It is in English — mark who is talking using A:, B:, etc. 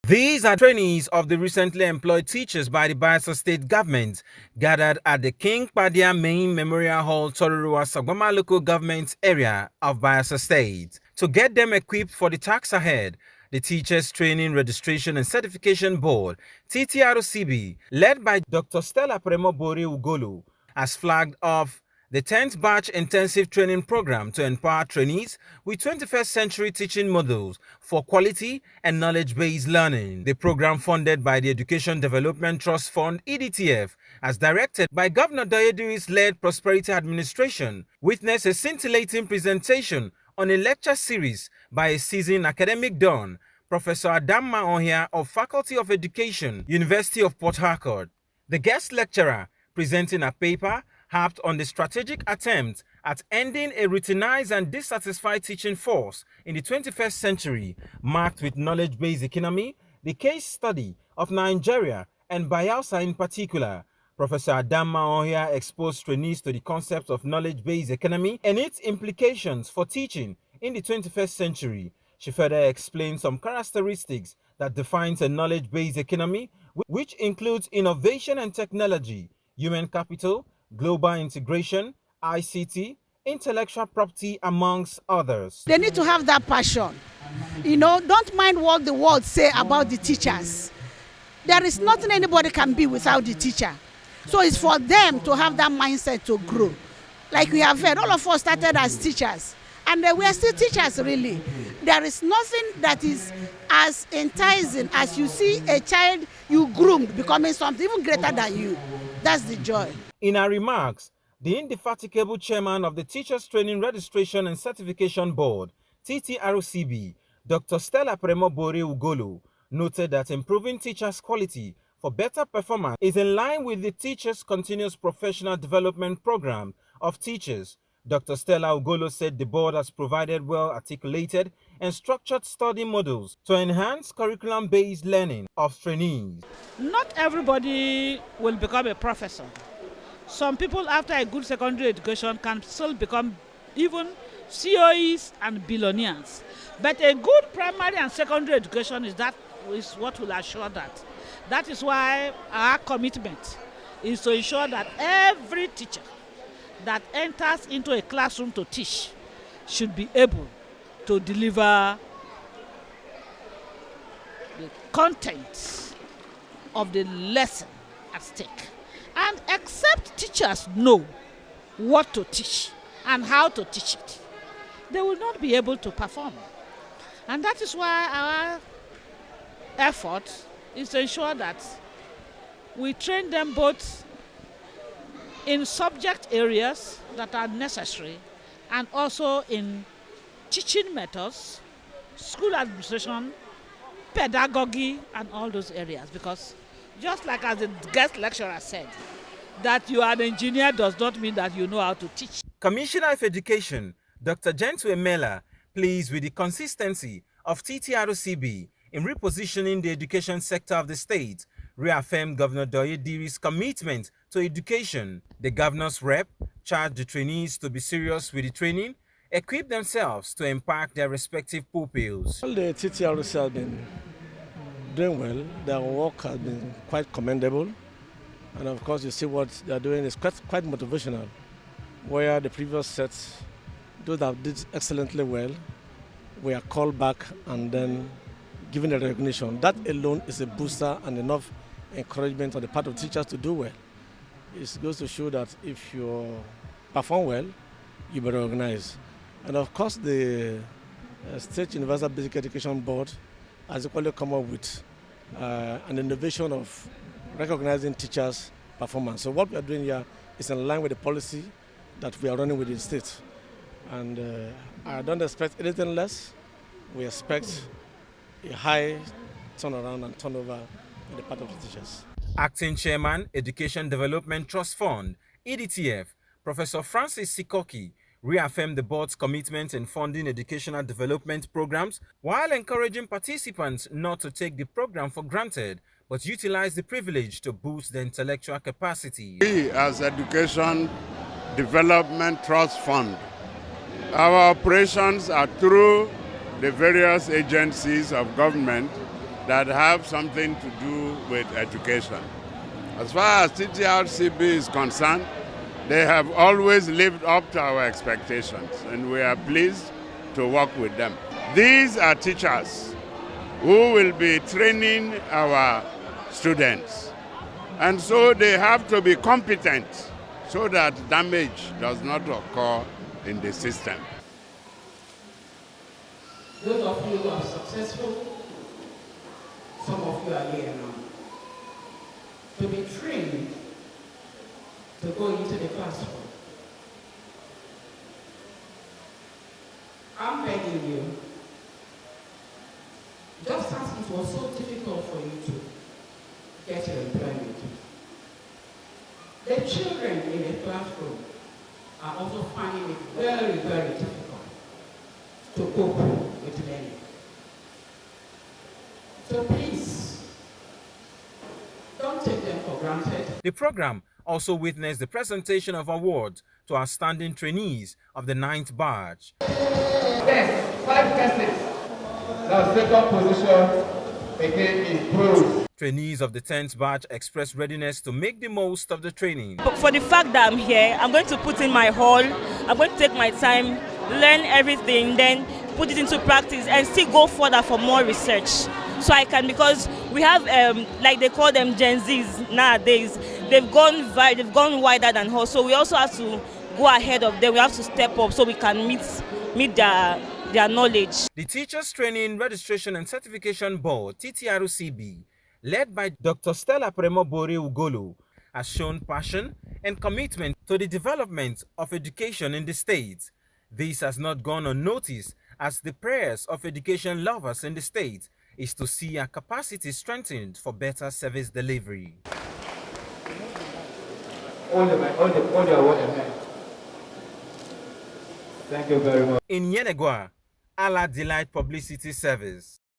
A: These are trainees of the recently employed teachers by the Bayelsa state government gathered at the King Padia Main Memorial Hall, Tororua, Sagbama local government area of Bayelsa state. To get them equipped for the task ahead, the Teachers Training Registration and Certification Board, TTRCB, led by Dr. Stella Peremoboere Ugolo, has flagged off the 10th batch intensive training program to empower trainees with 21st century teaching models for quality and knowledge-based learning. The program, funded by the Education Development Trust Fund (EDTF), as directed by Governor Doyediri's-led Prosperity Administration, witnessed a scintillating presentation on a lecture series by a seasoned academic don, Professor Adamma Ohia of Faculty of Education, University of Port Harcourt. The guest lecturer, presenting a paper, harped on the strategic attempt at ending a routinized and dissatisfied teaching force in the 21st century, marked with knowledge-based economy, the case study of Nigeria and Bayelsa in particular. Professor Adamma Ohia exposed trainees to the concept of knowledge-based economy and its implications for teaching in the 21st century. She further explained some characteristics that defines a knowledge-based economy, which includes innovation and technology, human capital, global integration, ICT, intellectual property, amongst others.
B: They need to have that passion. Don't mind what the world say about the teachers. There is nothing anybody can be without the teacher. So it's for them to have that mindset to grow. Like we have heard, all of us started as teachers. And we are still teachers, really. There is nothing that is as enticing as you see a child you groomed becoming something even greater than you. That's the joy.
A: In her remarks, the indefatigable chairman of the Teachers Training Registration and Certification Board, TTRCB, Dr. Stella Peremoboere Ugolo, noted that improving teachers' quality for better performance is in line with the Teachers' Continuous Professional Development Program of Teachers. Dr. Stella Ugolo said the board has provided well-articulated and structured study models to enhance curriculum-based learning of trainees.
C: Not everybody will become a professor. Some people, after a good secondary education, can still become even COEs and billionaires. But a good primary and secondary education is what will assure that. That is why our commitment is to ensure that every teacher that enters into a classroom to teach should be able to deliver the content of the lesson at stake. And except teachers know what to teach and how to teach it, they will not be able to perform. And that is why our effort is to ensure that we train them both in subject areas that are necessary and also in teaching methods, school administration, pedagogy, and all those areas. Because just like as the guest lecturer said, that you are an engineer does not mean that you know how to teach.
A: Commissioner of Education, Dr. Gentwe Mela, pleased with the consistency of TTRCB in repositioning the education sector of the state, reaffirmed Governor Doyediri's commitment to education. The governor's rep charged the trainees to be serious with the training, equip themselves to impact their respective pupils.
D: Well, the TTRC has been doing well. Their work has been quite commendable. And of course, you see what they are doing is quite motivational. Where the previous sets, those that did excellently well, were called back and then given a recognition. That alone is a booster and enough encouragement on the part of teachers to do well. It goes to show that if you perform well, you be recognized. And of course, the State Universal Basic Education Board has equally come up with an innovation of recognizing teachers' performance. So what we are doing here is in line with the policy that we are running with the state. And I don't expect anything less. We expect a high turnaround and turnover on the part of the teachers.
A: Acting Chairman, Education Development Trust Fund, EDTF, Professor Francis Sikoki, reaffirmed the board's commitment in funding educational development programs while encouraging participants not to take the program for granted, but utilize the privilege to boost their intellectual capacity.
E: We, as Education Development Trust Fund, our operations are through the various agencies of government that have something to do with education. As far as TTRCB is concerned, they have always lived up to our expectations, and we are pleased to work with them. These are teachers who will be training our students, and so they have to be competent so that damage does not occur in the system.
F: Those of you who are successful, some of you are here now, to be trained to go into the classroom. I'm begging you, just as it was so difficult for you to get your employment, the children in the classroom are also finding it very, very difficult to cope with learning. So please, don't take them for granted.
A: The program also witnessed the presentation of awards to outstanding trainees of the 9th batch.
G: Yes, 5 persons. Now second position again is bronze.
A: Trainees of the 10th batch expressed readiness to make the most of the training.
H: But for the fact that I'm here, I'm going to put in my all. I'm going to take my time, learn everything, then put it into practice and still go further for more research. So I can, because we have, like they call them Gen Zs nowadays, they've gone wider than us. So we also have to go ahead of them. We have to step up so we can meet their knowledge.
A: The Teachers Training Registration and Certification Board, TTRCB, led by Dr. Stella Peremoboere Ugolo, has shown passion and commitment to the development of education in the state. This has not gone unnoticed, as the prayers of education lovers in the state is to see our capacity strengthened for better service delivery.
G: All the award ahead. Thank you very much.
A: In Yenegua, Allah Delight Publicity Service.